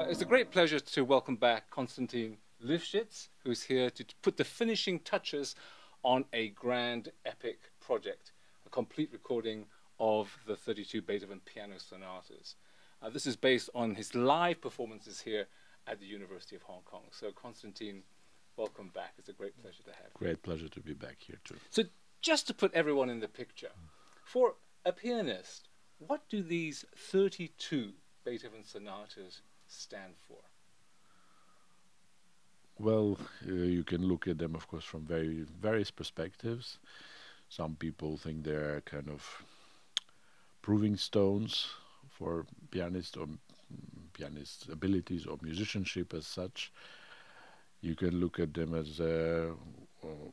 It's a great pleasure to welcome back Konstantin Lifschitz, who's here to put the finishing touches on a grand epic project, a complete recording of the 32 Beethoven piano sonatas. This is based on his live performances here at the University of Hong Kong. So Konstantin, welcome back. It's a great pleasure to have you. Great pleasure to be back here too. So just to put everyone in the picture, for a pianist, what do these 32 Beethoven sonatas stand for? Well, you can look at them, of course, from various perspectives. Some people think they're kind of proving stones for pianists or pianist abilities or musicianship as such. You can look at them as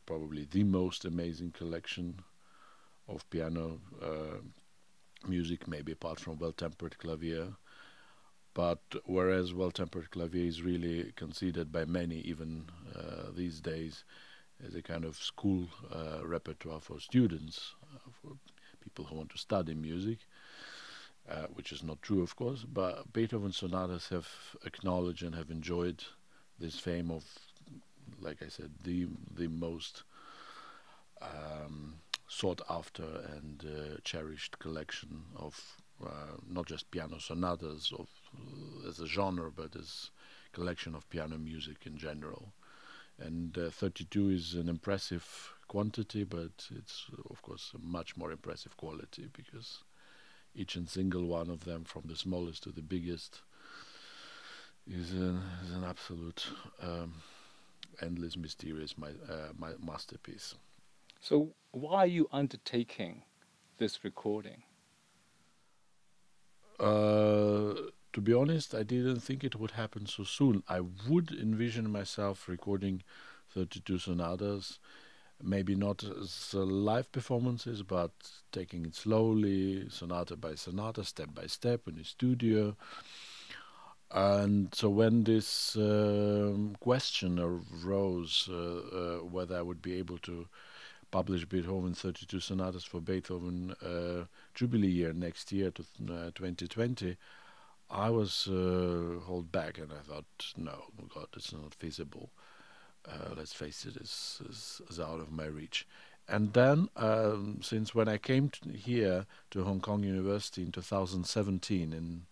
probably the most amazing collection of piano music, maybe apart from Well-Tempered Clavier. But whereas Well-Tempered Clavier is really considered by many, even these days, as a kind of school repertoire for students, for people who want to study music, which is not true, of course, but Beethoven sonatas have acknowledged and have enjoyed this fame of, like I said, the most sought after and cherished collection of not just piano sonatas as a genre, but as a collection of piano music in general. And 32 is an impressive quantity, but it's of course a much more impressive quality, because each and single one of them, from the smallest to the biggest, is an absolute endless, mysterious masterpiece. So why are you undertaking this recording? To be honest, I didn't think it would happen so soon. I would envision myself recording 32 sonatas, maybe not as live performances, but taking it slowly, sonata by sonata, step by step in the studio. And so when this question arose whether I would be able to publish Beethoven 32 sonatas for Beethoven Jubilee year next year, to 2020, I was held back, and I thought, no, God, it's not feasible. Let's face it, it's out of my reach. And then, since when I came here to Hong Kong University in 2017, and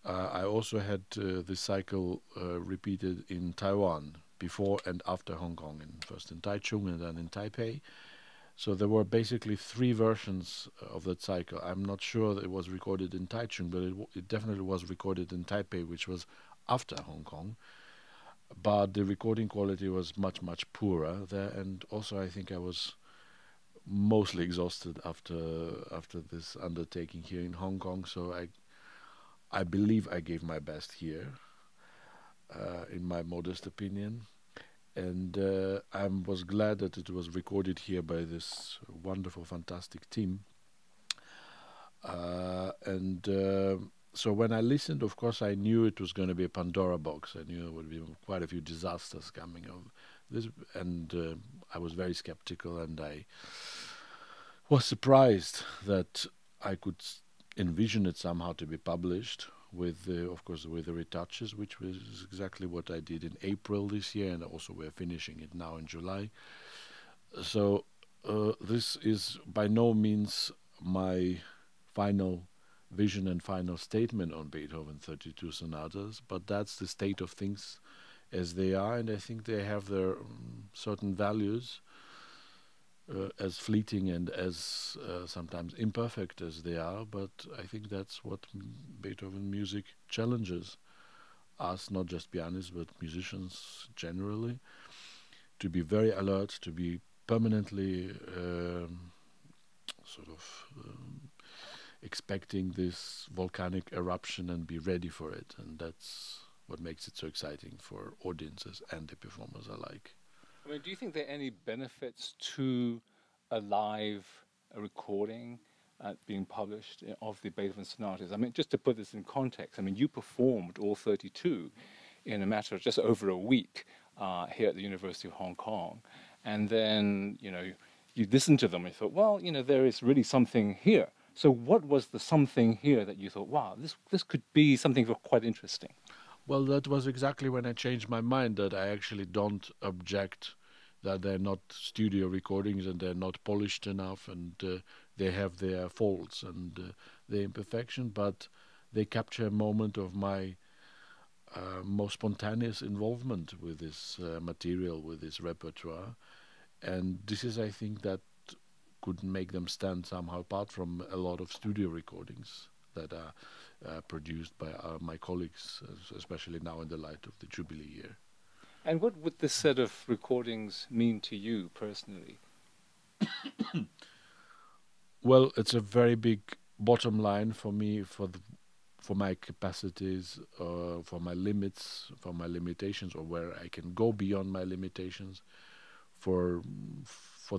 I also had this cycle repeated in Taiwan, before and after Hong Kong, and first in Taichung and then in Taipei. So there were basically 3 versions of that cycle. I'm not sure that it was recorded in Taichung, but it definitely was recorded in Taipei, which was after Hong Kong. But the recording quality was much, much poorer there, and also I think I was mostly exhausted after this undertaking here in Hong Kong. So I believe I gave my best here, in my modest opinion. And I was glad that it was recorded here by this wonderful, fantastic team. So when I listened, of course, I knew it was going to be a Pandora box. I knew there would be quite a few disasters coming of this, and I was very skeptical, and I was surprised that I could envision it somehow to be published, with of course with the retouches, which was exactly what I did in April this year, and also we're finishing it now in July. So this is by no means my final vision and final statement on Beethoven 32 sonatas, but that's the state of things as they are, and I think they have their certain values, as fleeting and as sometimes imperfect as they are, but I think that's what Beethoven music challenges us, not just pianists, but musicians generally, to be very alert, to be permanently expecting this volcanic eruption and be ready for it, and that's what makes it so exciting for audiences and the performers alike. I mean, do you think there are any benefits to a live recording being published of the Beethoven sonatas? I mean, just to put this in context, I mean, you performed all 32 in a matter of just over a week here at the University of Hong Kong, and then, you know, you listened to them and you thought, well, you know, there is really something here. So what was the something here that you thought, wow, this could be something quite interesting? Well, that was exactly when I changed my mind, that I actually don't object that they're not studio recordings and they're not polished enough, and they have their faults and their imperfection, but they capture a moment of my most spontaneous involvement with this material, with this repertoire. And this is, I think, that could make them stand somehow apart from a lot of studio recordings that are produced by my colleagues, especially now in the light of the Jubilee year. And what would this set of recordings mean to you personally? Well, it's a very big bottom line for me, for my capacities, for my limits, for my limitations, or where I can go beyond my limitations for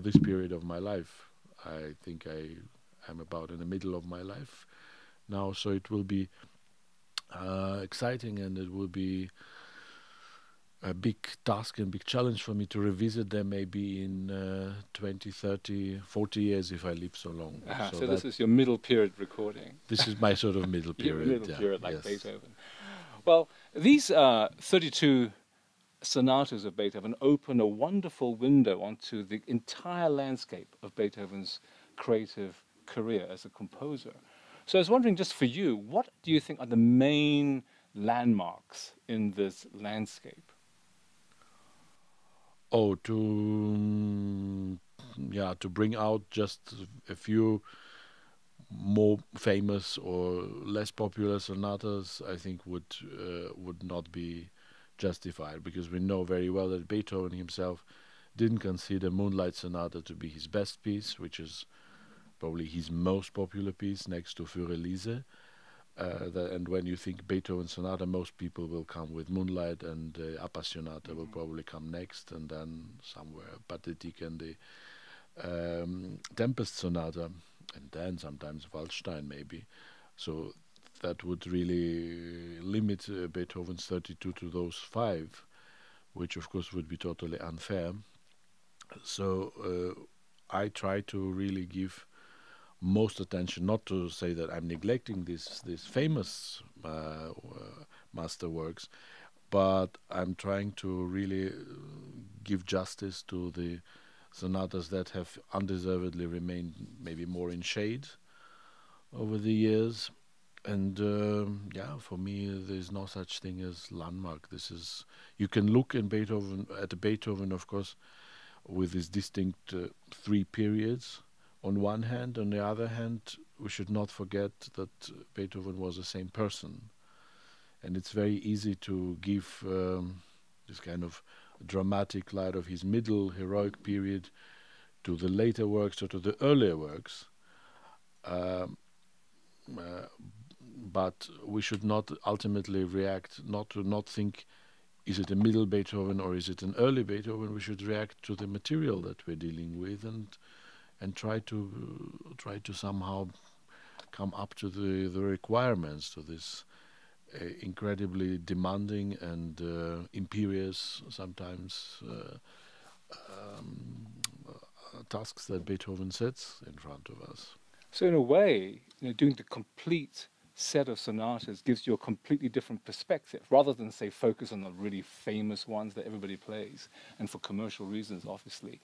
this period of my life. I think I'm about in the middle of my life now, so it will be exciting, and it will be a big task and big challenge for me to revisit them maybe in 20, 30, 40 years if I live so long. So this is your middle period recording. This is my sort of middle period. Middle period, like Beethoven. Well, these 32 sonatas of Beethoven open a wonderful window onto the entire landscape of Beethoven's creative career as a composer. So I was wondering, just for you, what do you think are the main landmarks in this landscape? Oh, to bring out just a few more famous or less popular sonatas, I think would not be justified, because we know very well that Beethoven himself didn't consider Moonlight Sonata to be his best piece, which is probably his most popular piece next to Für Elise. And when you think Beethoven Sonata, most people will come with Moonlight, and Appassionata will probably come next, and then somewhere Pathetique and the Tempest Sonata, and then sometimes Waldstein maybe. So that would really limit Beethoven's 32 to those 5, which of course would be totally unfair. So I try to really give most attention, not to say that I'm neglecting these famous masterworks, but I'm trying to really give justice to the sonatas that have undeservedly remained maybe more in shade over the years. And for me, there's no such thing as landmark. You can look in Beethoven at Beethoven, of course, with his distinct 3 periods. On one hand, on the other hand, we should not forget that Beethoven was the same person, and it's very easy to give this kind of dramatic light of his middle heroic period to the later works or to the earlier works. But we should not ultimately react, not think, is it a middle Beethoven or is it an early Beethoven? We should react to the material that we're dealing with, and try to somehow come up to the requirements, to this incredibly demanding and imperious sometimes tasks that Beethoven sets in front of us. So in a way, doing the complete set of sonatas gives you a completely different perspective, rather than, say, focus on the really famous ones that everybody plays, and for commercial reasons, obviously.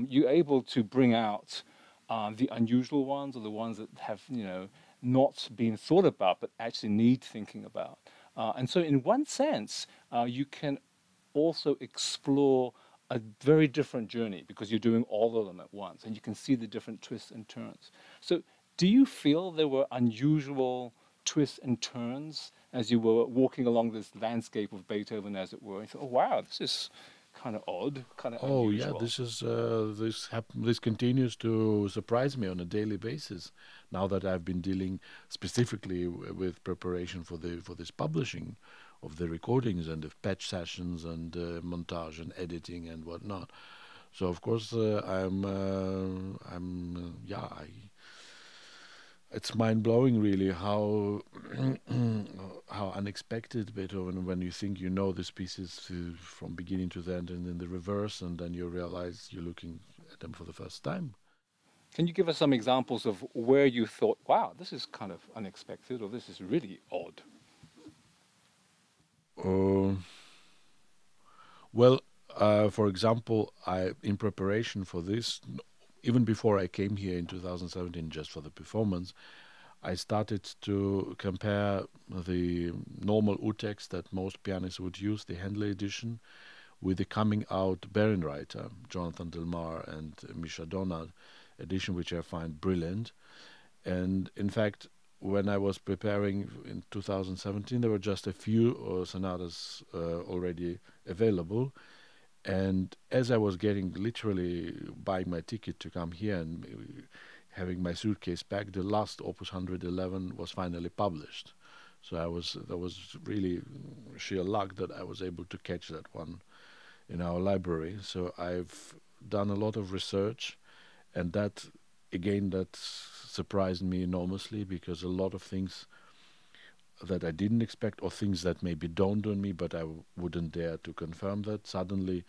You're able to bring out the unusual ones, or the ones that have, not been thought about, but actually need thinking about. And so in one sense, you can also explore a very different journey, because you're doing all of them at once, and you can see the different twists and turns. So do you feel there were unusual twists and turns as you were walking along this landscape of Beethoven, as it were? And you thought, oh wow, this is kind of odd, kind of unusual. Yeah, this continues to surprise me on a daily basis. Now that I've been dealing specifically with preparation for this publishing of the recordings and the patch sessions and montage and editing and whatnot. So of course it's mind-blowing, really, how how unexpected Beethoven, when you think you know this pieces from beginning to the end, and in the reverse, and then you realize you're looking at them for the first time. Can you give us some examples of where you thought, wow, this is kind of unexpected, or this is really odd? Uh, well, for example, in preparation for this, even before I came here in 2017, just for the performance, I started to compare the normal U-text that most pianists would use, the Handley edition, with the coming out Bärenreiter, Jonathan Delmar and Misha Donat edition, which I find brilliant. And in fact, when I was preparing in 2017, there were just a few sonatas already available. And as I was literally buying my ticket to come here and having my suitcase packed, the last Opus 111 was finally published. So that was really sheer luck that I was able to catch that one in our library. So I've done a lot of research, and that surprised me enormously, because a lot of things that I didn't expect, or things that maybe dawned on me, but I wouldn't dare to confirm that, suddenly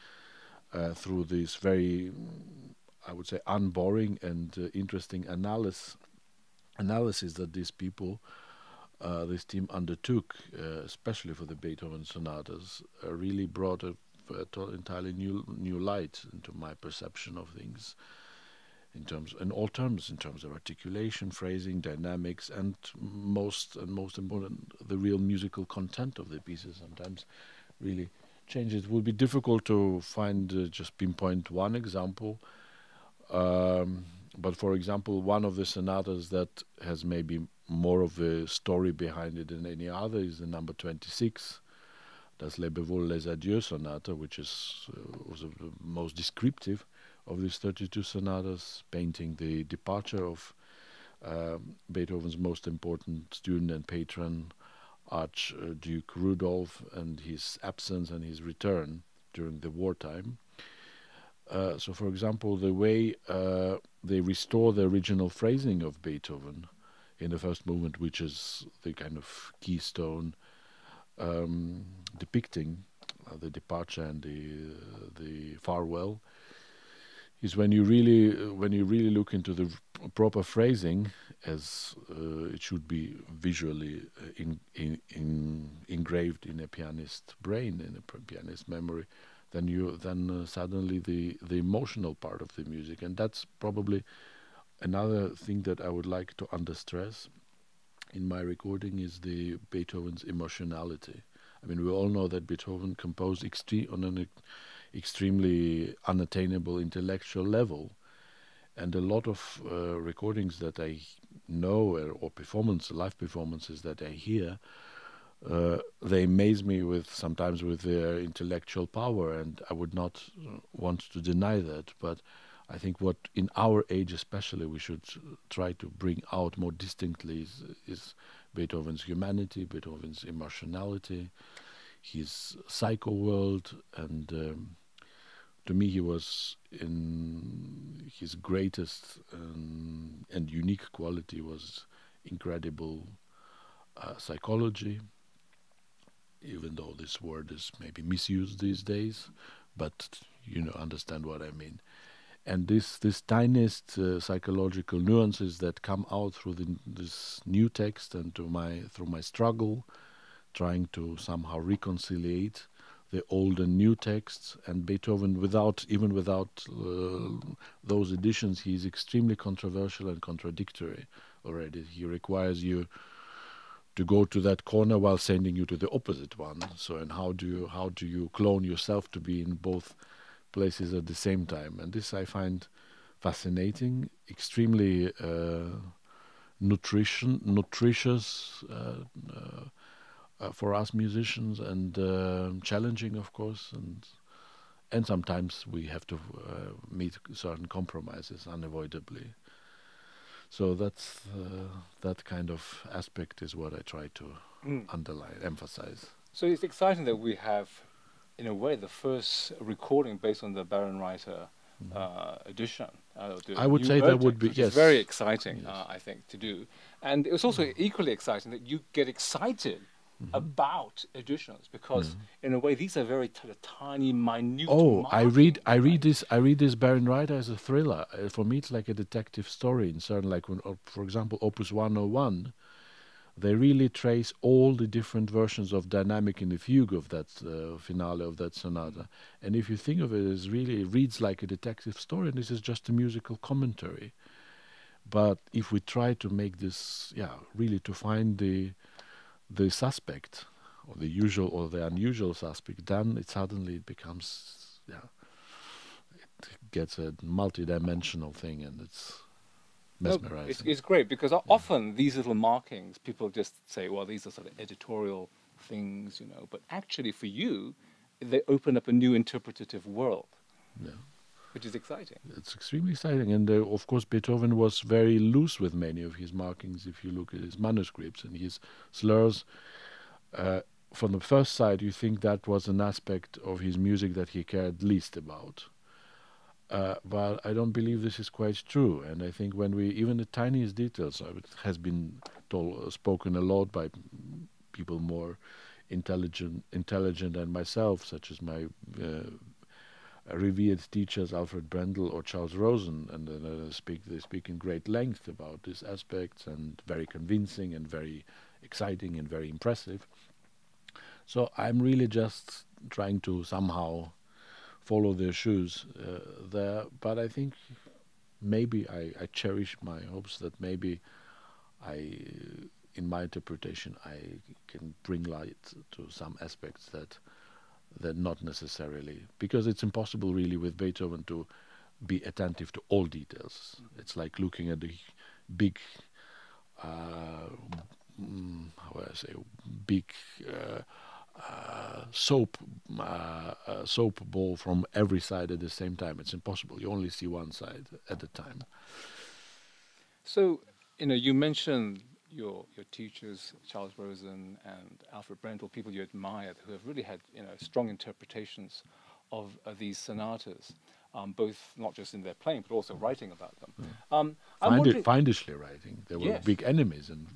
through this very, I would say, unboring and interesting analysis that these people, this team undertook, especially for the Beethoven sonatas, really brought an entirely new light into my perception of things, in all terms, in terms of articulation, phrasing, dynamics, and most important, the real musical content of the pieces sometimes really changes. It would be difficult to find just pinpoint one example, but for example, one of the sonatas that has maybe more of a story behind it than any other is the number 26, Das Lebewohl les Adieux sonata, which was the most descriptive of these 32 sonatas, painting the departure of Beethoven's most important student and patron, Archduke Rudolf, and his absence and his return during the wartime. So, for example, the way they restore the original phrasing of Beethoven in the first movement, which is the kind of keystone depicting the departure and the farewell, is when you really look into the proper phrasing, as it should be visually engraved in a pianist's brain, in a pianist's memory, then suddenly the emotional part of the music, and that's probably another thing that I would like to understress in my recording, is the Beethoven's emotionality. I mean, we all know that Beethoven composed on an extremely unattainable intellectual level, and a lot of recordings that I know, or live performances that I hear, they amaze me sometimes with their intellectual power, and I would not want to deny that. But I think what in our age especially we should try to bring out more distinctly is Beethoven's humanity, Beethoven's emotionality, his psycho world, and to me he was, in his greatest and unique quality, was incredible psychology, even though this word is maybe misused these days, but you understand what I mean. And this tiniest psychological nuances that come out through this new text, and through my struggle, trying to somehow reconciliate the old and new texts. And Beethoven, without those additions, he is extremely controversial and contradictory already. He requires you to go to that corner while sending you to the opposite one. So, and how do you clone yourself to be in both places at the same time? And this I find fascinating, extremely nutritious for us musicians, and challenging, of course, and sometimes we have to meet certain compromises unavoidably. So that kind of aspect is what I try to underline, emphasize. So it's exciting that we have, in a way, the first recording based on the Bärenreiter edition. I would say that would be, yes. It's very exciting, yes. I think, to do. And it was also equally exciting that you get excited about editions, because in a way these are very tiny, minute. I read this Bärenreiter as a thriller. For me, it's like a detective story in certain, like when, for example, Opus 101. they really trace all the different versions of dynamic in the fugue of that finale of that sonata. And if you think of it as really, it reads like a detective story, and this is just a musical commentary. But if we try to make this, really to find the suspect, or the usual or the unusual suspect, then it becomes, it gets a multi-dimensional thing, and it's mesmerizing. No, it's great because often these little markings, people just say, well, these are sort of editorial things, but actually for you, they open up a new interpretative world, which is exciting. It's extremely exciting. And of course, Beethoven was very loose with many of his markings. If you look at his manuscripts and his slurs, from the first sight, you think that was an aspect of his music that he cared least about. But I don't believe this is quite true. And I think when even the tiniest details, it has been spoken a lot by people more intelligent than myself, such as my revered teachers Alfred Brendel or Charles Rosen, and they speak in great length about these aspects, and very convincing and very exciting and very impressive. So I'm really just trying to somehow follow their shoes there, but I think maybe I cherish my hopes that maybe in my interpretation I can bring light to some aspects that not necessarily, because it's impossible really with Beethoven to be attentive to all details. It's like looking at the big soap ball from every side at the same time. It's impossible. You only see one side at a time. So, you mentioned your teachers, Charles Rosen and Alfred Brendel, people you admired, who have really had strong interpretations of these sonatas, both not just in their playing but also writing about them. Feindishly writing. They were big enemies and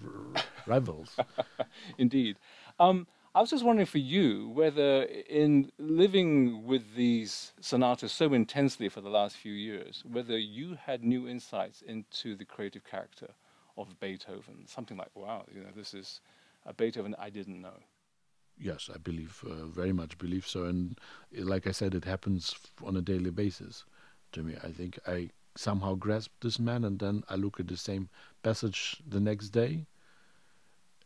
rivals. Indeed. I was just wondering for you whether, in living with these sonatas so intensely for the last few years, whether you had new insights into the creative character of Beethoven, something like, wow, this is a Beethoven I didn't know. Yes, I believe, very much believe so. And like I said, it happens on a daily basis to me. I think I somehow grasp this man, and then I look at the same passage the next day,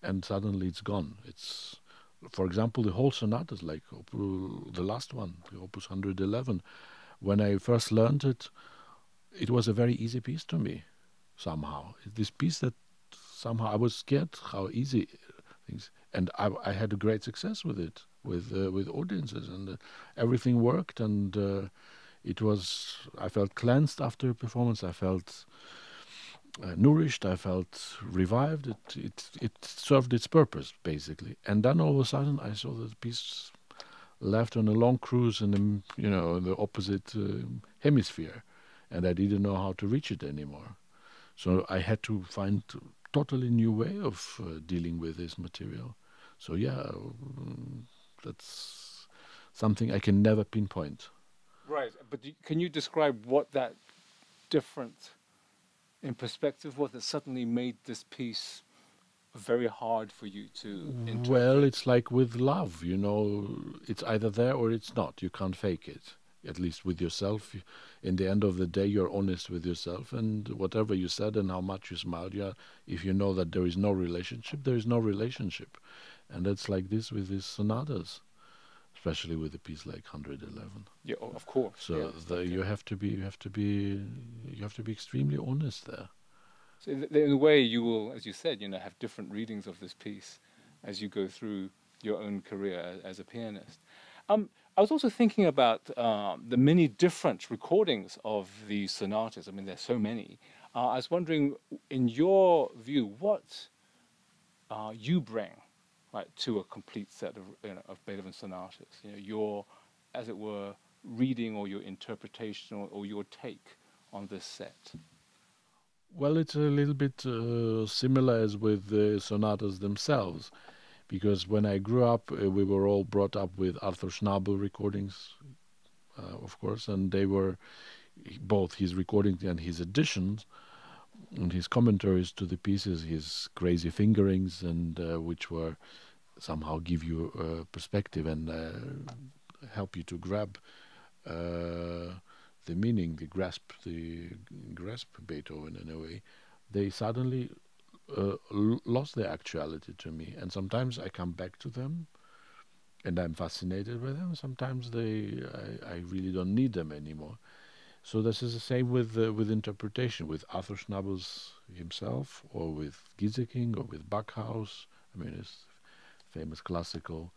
and suddenly it's gone. It's, for example, the whole sonatas, like the last one, the Opus 111. When I first learned it, it was a very easy piece to me, somehow. This piece that somehow I was scared how easy things, and I had a great success with it, with audiences, and everything worked, and I felt cleansed after a performance. I felt nourished, I felt revived. It served its purpose, basically. And then all of a sudden I saw that the piece left on a long cruise in the opposite hemisphere, and I didn't know how to reach it anymore. So I had to find a totally new way of dealing with this material. So that's something I can never pinpoint. Right, but can you describe what that different in perspective, what that suddenly made this piece very hard for you to interpret? Well, it's like with love, it's either there or it's not. You can't fake it, at least with yourself. In the end of the day, you're honest with yourself, and whatever you said and how much you smiled, if you know that there is no relationship, there is no relationship. And that's like this with these sonatas, especially with a piece like 111. Yeah, of course. So you have to be extremely honest there. So in a way, you will, as you said, have different readings of this piece as you go through your own career as a pianist. I was also thinking about the many different recordings of these sonatas. I mean, there's so many. I was wondering, in your view, what you bring, right, to a complete set of Beethoven sonatas. Your, as it were, reading or your interpretation or your take on this set. Well, it's a little bit similar as with the sonatas themselves, because when I grew up, we were all brought up with Arthur Schnabel recordings, of course, and they were both his recordings and his editions. in his commentaries to the pieces, his crazy fingerings, and which were somehow give you perspective and help you to grab the meaning, the grasp Beethoven in a way. They suddenly lost their actuality to me, and sometimes I come back to them and I'm fascinated by them. Sometimes I really don't need them anymore. So this is the same with interpretation, with Arthur Schnabels himself, or with Gieseking, or with Backhaus. I mean, his famous classical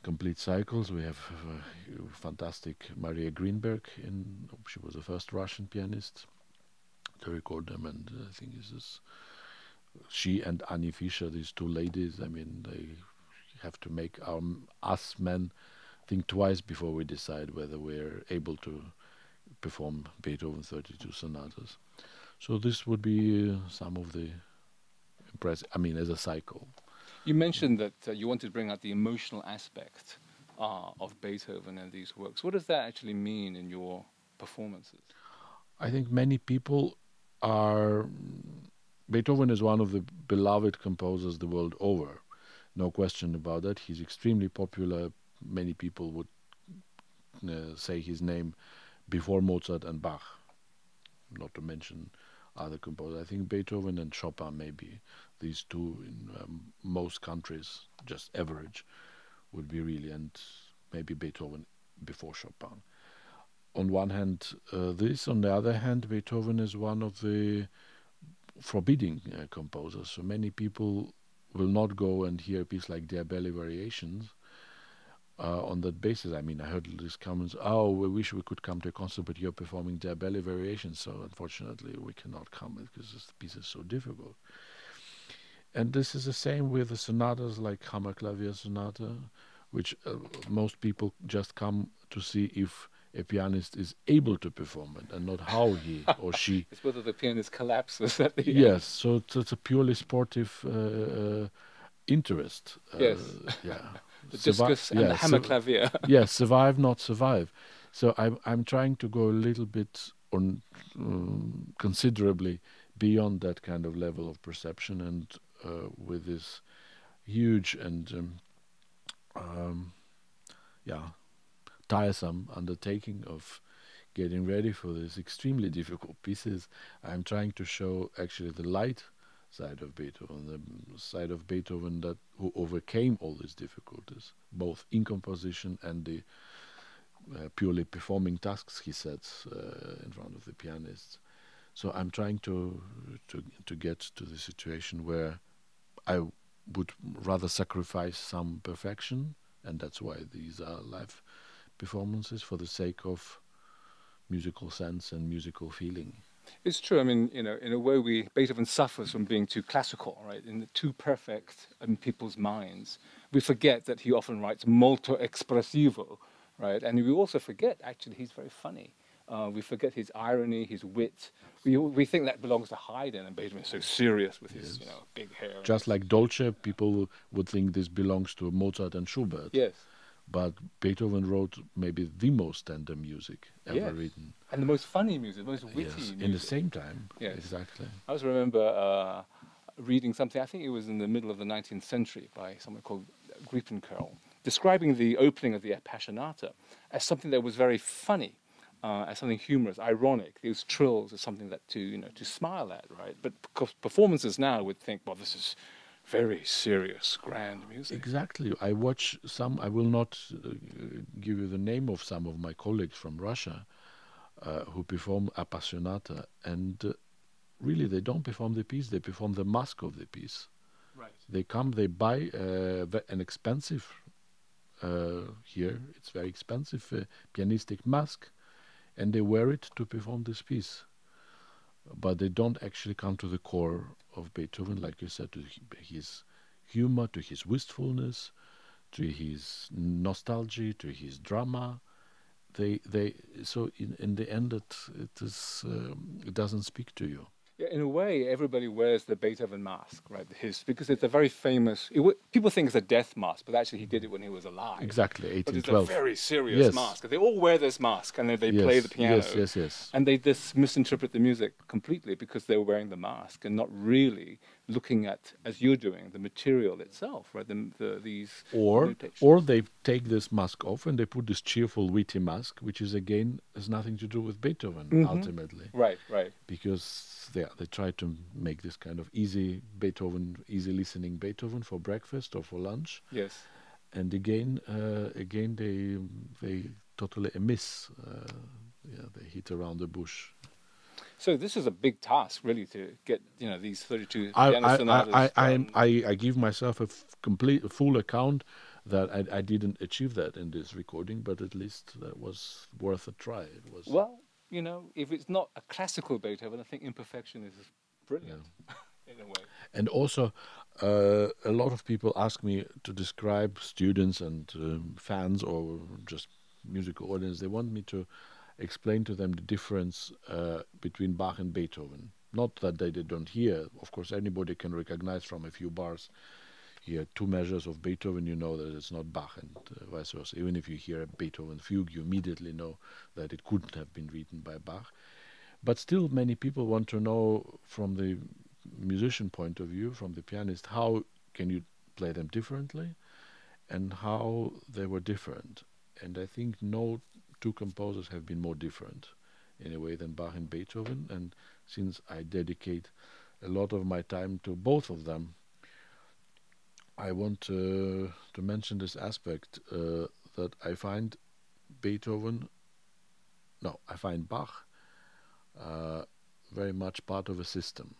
complete cycles. We have fantastic Maria Greenberg. She was the first Russian pianist to record them, and I think this is she and Annie Fischer, these two ladies. I mean, they have to make us men think twice before we decide whether we're able to perform Beethoven 32 sonatas. So this would be some of the impressive, I mean, as a cycle. You mentioned that you wanted to bring out the emotional aspect of Beethoven and these works. What does that actually mean in your performances? I think many people are... Beethoven is one of the beloved composers the world over. No question about that. He's extremely popular. Many people would say his name before Mozart and Bach, not to mention other composers. I think Beethoven and Chopin, maybe these two in most countries, just average, would be really, and maybe Beethoven before Chopin. On one hand, this. On the other hand, Beethoven is one of the forbidding composers. So many people will not go and hear a piece like Diabelli Variations on that basis. I mean, I heard these comments, oh, we wish we could come to a concert, but you're performing Diabelli Variations, so unfortunately we cannot come because this piece is so difficult. And this is the same with the sonatas like Hammerklavier Sonata, which most people just come to see if a pianist is able to perform it and not how he or she... It's whether the pianist collapses at the end. Yes, so it's a purely sportive interest. Yes. Yeah. The discus and the hammerklavier. Yes, survive, not survive. So I'm trying to go a little bit on considerably beyond that kind of level of perception, and with this huge and tiresome undertaking of getting ready for these extremely difficult pieces, I'm trying to show actually the light side of Beethoven, the side of Beethoven that who overcame all these difficulties, both in composition and the purely performing tasks he sets in front of the pianists. So I'm trying to get to the situation where I would rather sacrifice some perfection, and that's why these are live performances, for the sake of musical sense and musical feeling. It's true. I mean, in a way, Beethoven suffers from being too classical, right? Too perfect in people's minds. We forget that he often writes molto espressivo, right? And we also forget, actually, he's very funny. We forget his irony, his wit. We think that belongs to Haydn, and Beethoven is so serious with his, big hair. Just like Dolce, people would think this belongs to Mozart and Schubert. Yes. But Beethoven wrote maybe the most tender music ever written. And the most funny music, the most witty music. In the same time. Yes. Exactly. I also remember reading something, I think it was in the middle of the 19th century, by someone called Griepenkerl, describing the opening of the Appassionata as something that was very funny, as something humorous, ironic. These trills are something that to smile at, right? But performances now would think, well, this is very serious, grand music. Exactly. I watch some, I will not give you the name of some of my colleagues from Russia who perform Appassionata, and really they don't perform the piece, they perform the mask of the piece. Right. They come, they buy an expensive, here it's very expensive, pianistic mask, and they wear it to perform this piece. But they don't actually come to the core of Beethoven, like you said, to his humor, to his wistfulness, to his nostalgia, to his drama. So in the end, it doesn't speak to you. Yeah, in a way, everybody wears the Beethoven mask, right? Because it's a very famous. People think it's a death mask, but actually he did it when he was alive. Exactly, But it's a 1812. very serious Yes. mask. They all wear this mask, and then they play the Yes, piano. yes, yes, yes. And they just misinterpret the music completely because they're wearing the mask and not really looking at, as you're doing, the material itself, right? These notations. Or they take this mask off and they put this cheerful, witty mask, which is again has nothing to do with Beethoven ultimately. Right, right. Because they try to make this kind of easy Beethoven, easy listening Beethoven for breakfast or for lunch. Yes. And again they totally miss. They hit around the bush. So this is a big task, really, to get these 32 piano sonatas done. I give myself a full account that I didn't achieve that in this recording, but at least that was worth a try. It was well, if it's not a classical Beethoven, I think imperfection is brilliant in a way. And also, a lot of people ask me to describe students and fans or just musical audience. They want me to explain to them the difference between Bach and Beethoven. Not that they don't hear. Of course, anybody can recognize from a few bars here 2 measures of Beethoven, you know that it's not Bach, and vice versa. Even if you hear a Beethoven fugue, you immediately know that it couldn't have been written by Bach. But still, many people want to know from the musician point of view, from the pianist, how can you play them differently and how they were different. And I think no 2 composers have been more different in a way than Bach and Beethoven. And since I dedicate a lot of my time to both of them, I want to mention this aspect that I find Bach very much part of a system.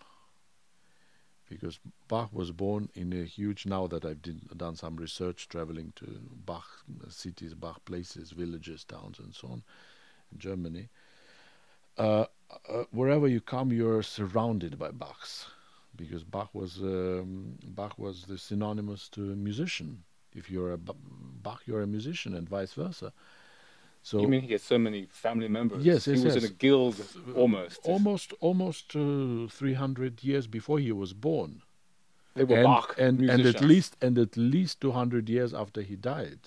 Because Bach was born in a huge, now that I've done some research traveling to Bach cities, Bach places, villages, towns and so on in Germany, wherever you come you're surrounded by Bachs, because Bach was the synonymous to a musician. If you're a Bach, you're a musician, and vice versa. So you mean he has so many family members? Yes, he was in a guild almost 300 years before he was born. They were Bach musicians. and at least 200 years after he died.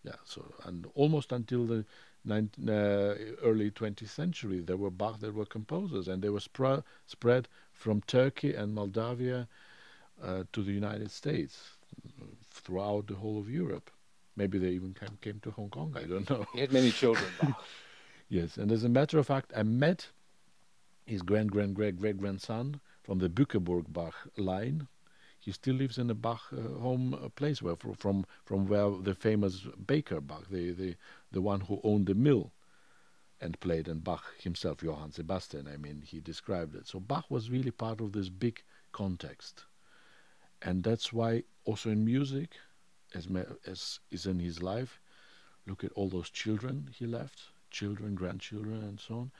Yeah, so and almost until the early 20th century, there were Bach that were composers, and they were spread from Turkey and Moldavia to the United States, throughout the whole of Europe. Maybe they even came to Hong Kong, I don't know. He had many children, Bach. Yes, and as a matter of fact, I met his great-grandson from the Bückeburg Bach line. He still lives in a Bach home place from where the famous baker Bach, the one who owned the mill and played, and Bach himself, Johann Sebastian, I mean, he described it. So Bach was really part of this big context. And that's why also in music, as is in his life, look at all those children he left, children, grandchildren, and so on.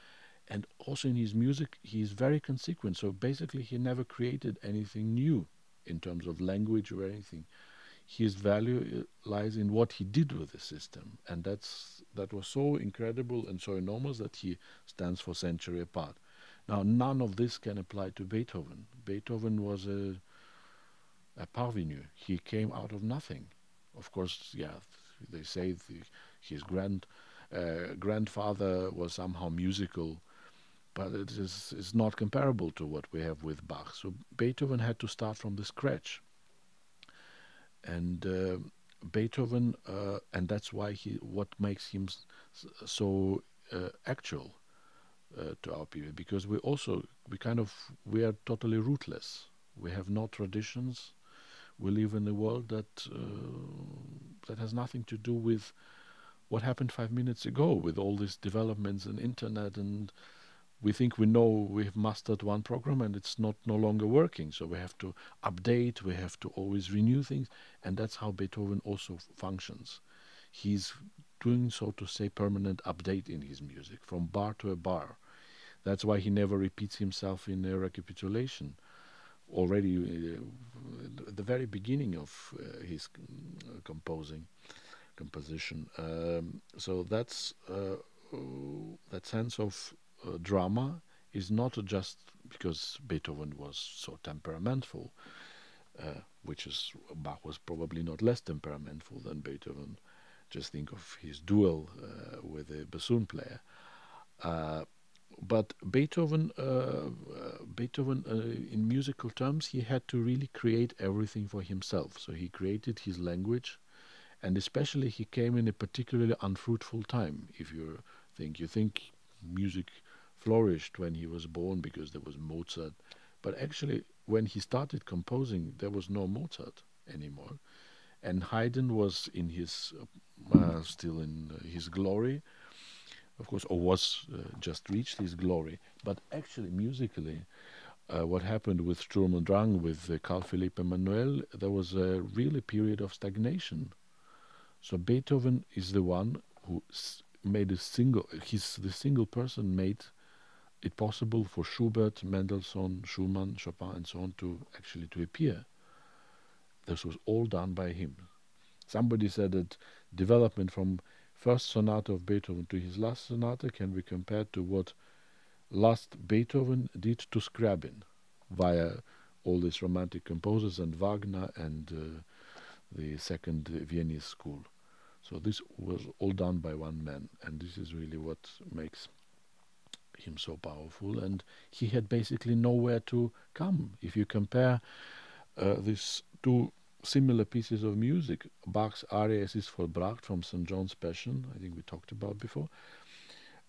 And also in his music, he is very consequent. So basically, he never created anything new in terms of language or anything. His value lies in what he did with the system. And that was so incredible and so enormous that he stands for century apart. Now, none of this can apply to Beethoven. Beethoven was a parvenu. He came out of nothing. Of course, yeah, they say his grandfather was somehow musical, but it's not comparable to what we have with Bach. So Beethoven had to start from the scratch. And Beethoven, and that's why what makes him so actual to our people, because we are totally rootless. We have no traditions. We live in a world that has nothing to do with what happened 5 minutes ago, with all these developments and internet, and we think we know we've mastered one program and it's no longer working, so we have to update, we have to always renew things, and that's how Beethoven also functions. He's doing, so to say, permanent update in his music, from bar to a bar. That's why he never repeats himself in a recapitulation. Already at the very beginning of his composition. So that's that sense of drama is not just because Beethoven was so temperamental, Bach was probably not less temperamental than Beethoven. Just think of his duel with a bassoon player. But Beethoven, in musical terms, he had to really create everything for himself. So he created his language, and especially he came in a particularly unfruitful time. If you think music flourished when he was born because there was Mozart, but actually when he started composing, there was no Mozart anymore, and Haydn was in his still in his glory, of course, or was just reached his glory. But actually, musically, what happened with Sturm und Drang, with Carl Philipp Emanuel, there was a really period of stagnation. So Beethoven is the one who made the single person made it possible for Schubert, Mendelssohn, Schumann, Chopin, and so on to appear. This was all done by him. Somebody said that development from first sonata of Beethoven to his last sonata can be compared to what last Beethoven did to Scriabin via all these romantic composers and Wagner and the second Viennese school. So this was all done by one man, and this is really what makes him so powerful. And he had basically nowhere to come. If you compare these two similar pieces of music, Bach's aria Es ist vollbracht from St. John's Passion, I think we talked about before,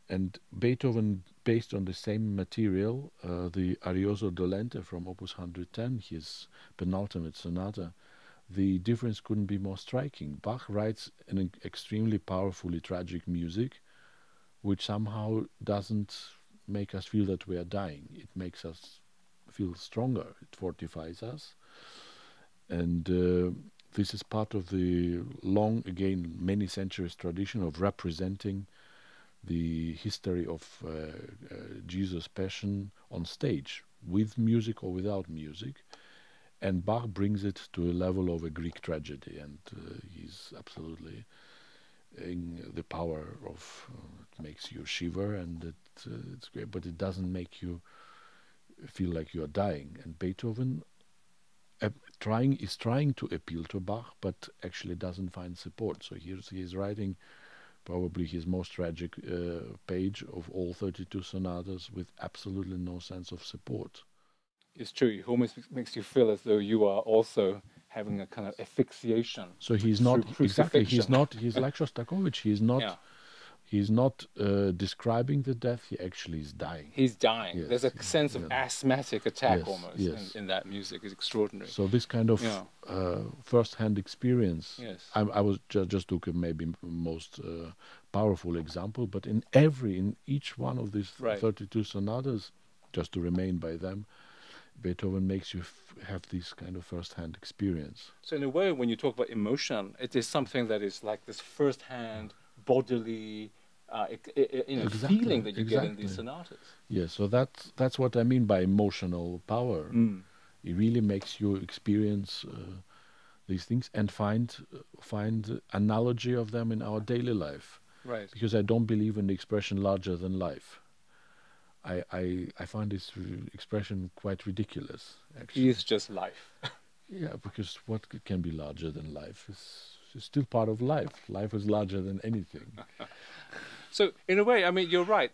and Beethoven, based on the same material, the Arioso Dolente from Opus 110, his penultimate sonata, the difference couldn't be more striking. Bach writes an extremely powerfully tragic music, which somehow doesn't make us feel that we are dying. It makes us feel stronger. It fortifies us. And this is part of the long, again, many centuries tradition of representing the history of Jesus' Passion on stage, with music or without music. And Bach brings it to a level of a Greek tragedy, and he's absolutely in the power of it makes you shiver, and it's great, but it doesn't make you feel like you are dying. And Beethoven is trying to appeal to Bach, but actually doesn't find support. So he's writing probably his most tragic page of all 32 sonatas with absolutely no sense of support. It's true. It almost makes you feel as though you are also having a kind of asphyxiation. So he's not exactly. He's like Shostakovich. He's not. Yeah. He's not describing the death. He actually is dying. He's dying. Yes, there's a sense of asthmatic attack almost in that music. It's extraordinary. So this kind of first-hand experience. Yes. I was just took a maybe most powerful example, but in each one of these 32 sonatas, just to remain by them, Beethoven makes you have this kind of first-hand experience. So in a way, when you talk about emotion, it is something that is like this first-hand, bodily, feeling that you get in these sonatas. Yes, so that's what I mean by emotional power. It really makes you experience these things and find analogy of them in our daily life. Right. Because I don't believe in the expression larger than life. I find this expression quite ridiculous, actually. He is just life. Yeah, because what can be larger than life is still part of life. Life is larger than anything. So, in a way, I mean, you're right,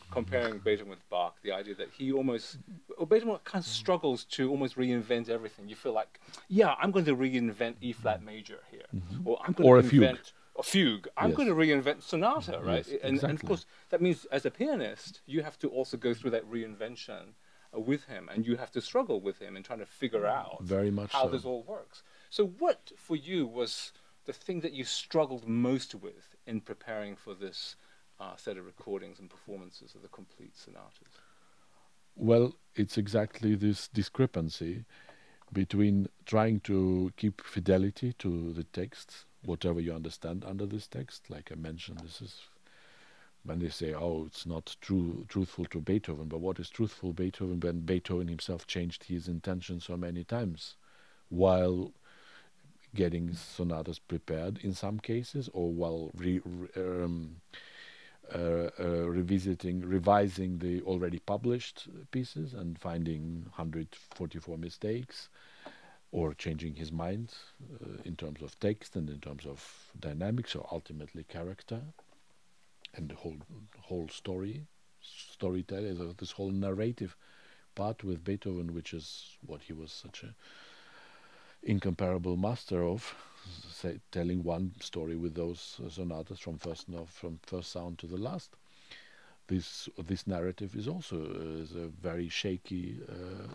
comparing Beethoven with Bach, the idea that Beethoven kind of struggles to almost reinvent everything. You feel like, I'm going to reinvent E-flat major here. Or I'm going to invent a fugue. I'm going to reinvent sonata, right? Yes, and of course, that means as a pianist, you have to also go through that reinvention with him, and you have to struggle with him and trying to figure out how this all works. So what, for you, was the thing that you struggled most with in preparing for this set of recordings and performances of the complete sonatas? Well, it's exactly this discrepancy between trying to keep fidelity to the text, whatever you understand under this text. Like I mentioned, this is when they say, it's not truthful to Beethoven, but what is truthful Beethoven when Beethoven himself changed his intention so many times while getting sonatas prepared in some cases, or while revising the already published pieces and finding 144 mistakes, or changing his mind in terms of text and in terms of dynamics, or ultimately character and the whole storytelling, so this whole narrative part with Beethoven, which is what he was such a incomparable master of, telling one story with those sonatas from first note, from first sound to the last. This narrative is also is a very shaky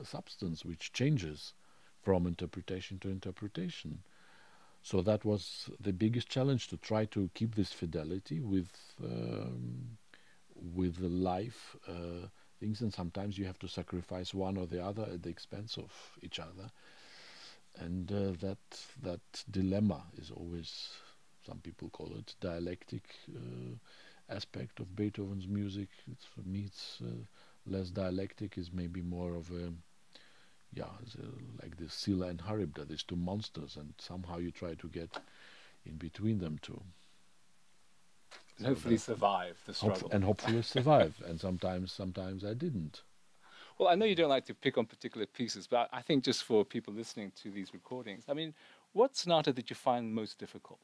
substance which changes from interpretation to interpretation. So that was the biggest challenge, to try to keep this fidelity with the live things, and sometimes you have to sacrifice one or the other at the expense of each other. And that dilemma is always, some people call it dialectic aspect of Beethoven's music. For me, it's less dialectic, is maybe more of a, like the Scylla and Charybdis, these two monsters, and somehow you try to get in between them two. And hopefully survive the struggle. And hopefully survive. And sometimes I didn't. Well, I know you don't like to pick on particular pieces, but I think just for people listening to these recordings, I mean, what sonata did you find most difficult?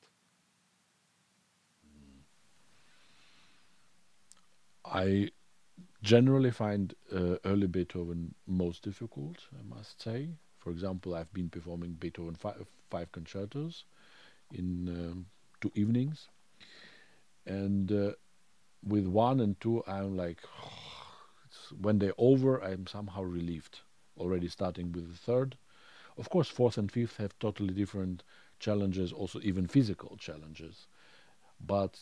I generally find early Beethoven most difficult, I must say. For example, I've been performing Beethoven five concertos in 2 evenings, and with 1 and 2 I'm like, when they're over, I'm somehow relieved. Already starting with the third. Of course, 4th and 5th have totally different challenges, also even physical challenges. But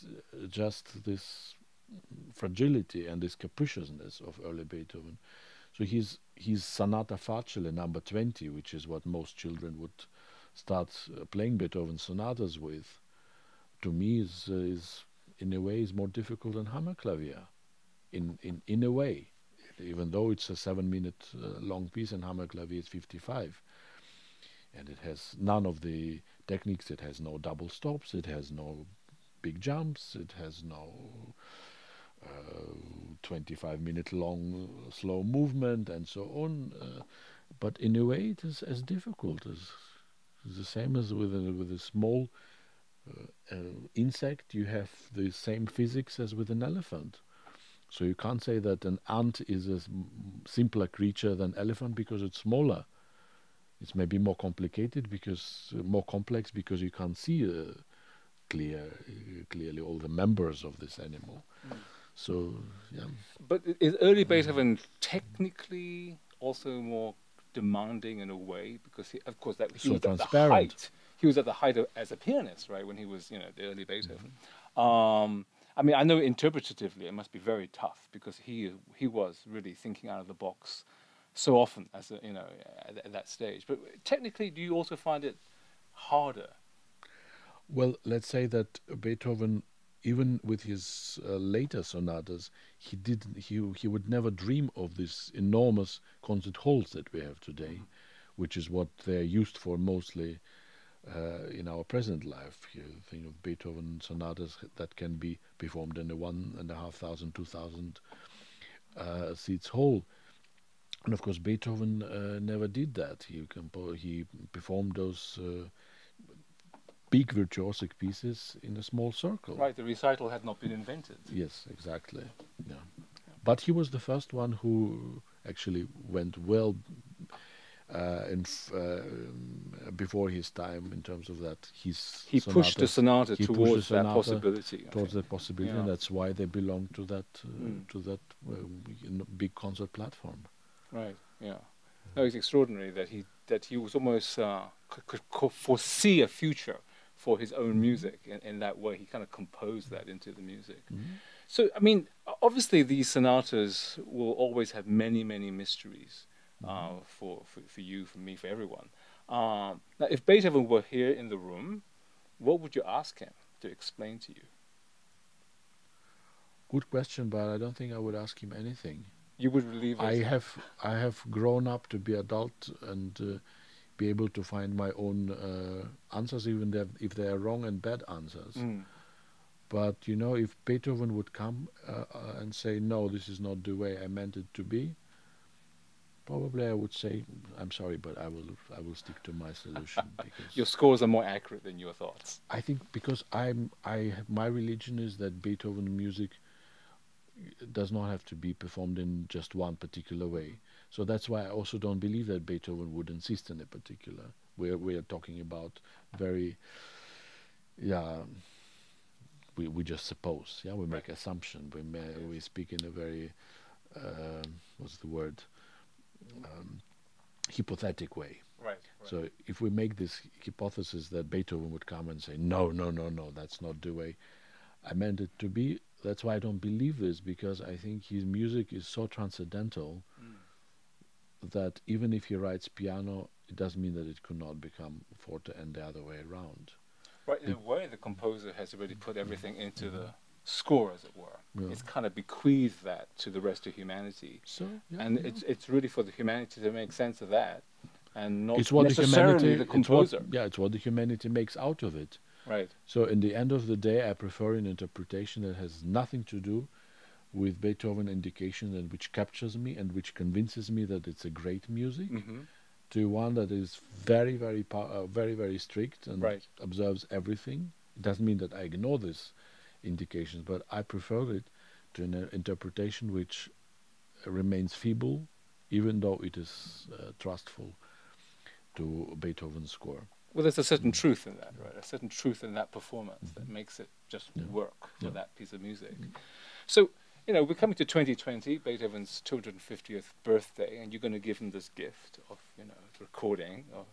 just this fragility and this capriciousness of early Beethoven. So his Sonata Facile number 20, which is what most children would start playing Beethoven sonatas with, to me is in a way is more difficult than Hammerklavier. In a way, even though it's a 7-minute long piece and Hammerklavier is 55, and it has none of the techniques. It has no double stops. It has no big jumps. It has no 25-minute long slow movement and so on. But in a way, it is as difficult as the same as with a small insect. You have the same physics as with an elephant. So you can't say that an ant is a simpler creature than elephant because it's smaller. It's maybe more complicated more complex because you can't see clearly all the members of this animal. So yeah. But is early Beethoven technically also more demanding in a way, because of course that he was at the height. He was at the height as a pianist, right? When he was, the early Beethoven. I mean, I know interpretatively it must be very tough because he was really thinking out of the box so often as at that stage. But technically, do you also find it harder? Well, let's say that Beethoven, even with his later sonatas, he would never dream of these enormous concert halls that we have today, which is what they're used for mostly in our present life. You think of Beethoven sonatas that can be performed in a 1,500, 2,000 seats hall. And of course, Beethoven never did that. He performed those big virtuosic pieces in a small circle. Right, the recital had not been invented. Yes, exactly. Yeah. But he was the first one who actually went well before his time in terms of that. He pushed the sonata towards that possibility. Towards that possibility, yeah. And that's why they belong to that big concert platform. Right. Yeah. No, it's extraordinary that he was almost could foresee a future for his own music in that way. He kind of composed that into the music. So, I mean, obviously these sonatas will always have many, many mysteries for you, for me, for everyone. Now, if Beethoven were here in the room, what would you ask him to explain to you? Good question, but I don't think I would ask him anything. You would relieve yourself. I have grown up to be adult and be able to find my own answers, even if they are wrong and bad answers. But you know, if Beethoven would come and say, "No, this is not the way I meant it to be," probably I would say, "I'm sorry, but I will stick to my solution." Because Your scores are more accurate than your thoughts. I think because my religion is that Beethoven music does not have to be performed in just one particular way. So that's why I also don't believe that Beethoven would insist on a particular. We are talking about very, yeah. We just suppose, yeah. We make assumption. We speak in a very what's the word, hypothetic way. Right. So if we make this hypothesis that Beethoven would come and say, no, no, no, no, that's not the way I meant it to be. That's why I don't believe this, because I think his music is so transcendental that even if he writes piano, it doesn't mean that it could not become forte and the other way around. Right, in a way, the composer has already put everything into the score, as it were. Yeah. It's kind of bequeathed that to the rest of humanity. So, yeah, And yeah. it's really for the humanity to make sense of that, and not It's what necessarily the composer. It's what the humanity makes out of it. Right. So in the end of the day, I prefer an interpretation that has nothing to do with Beethoven indication and which captures me and which convinces me that it's a great music, to one that is very, very, very, very strict and observes everything. It doesn't mean that I ignore these indications, but I prefer it to an interpretation which remains feeble, even though it is trustful to Beethoven's score. Well, there's a certain truth in that, right? A certain truth in that performance that makes it just work for that piece of music. So, you know, we're coming to 2020, Beethoven's 250th birthday, and you're going to give him this gift of, you know, the recording of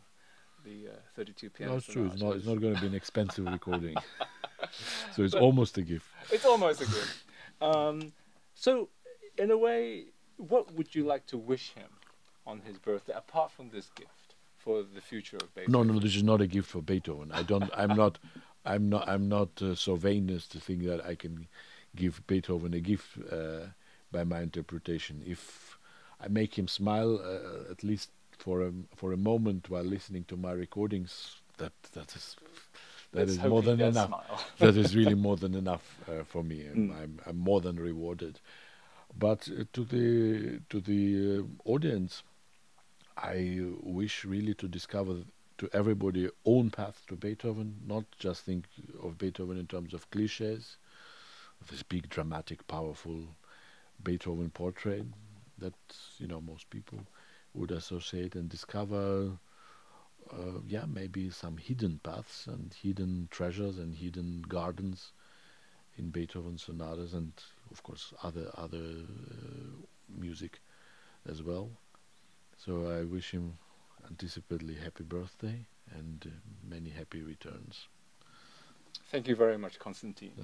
the 32 piano That's true. sonatas. It's not going to be an expensive recording. So it's almost a gift. It's almost a gift. So, in a way, what would you like to wish him on his birthday, apart from this gift, for the future of Beethoven? No, this is not a gift for Beethoven. I'm not so vain as to think that I can give Beethoven a gift by my interpretation. If I make him smile, at least for a moment while listening to my recordings, that is more than enough. That is really more than enough for me. I'm more than rewarded. But to the audience, I wish really to discover to everybody own path to Beethoven, not just think of Beethoven in terms of cliches, of this big, dramatic, powerful Beethoven portrait that, you know, most people would associate, and discover maybe some hidden paths and hidden treasures and hidden gardens in Beethoven sonatas, and of course other music as well. So I wish him anticipatedly happy birthday and many happy returns. Thank you very much, Konstantin. Yeah.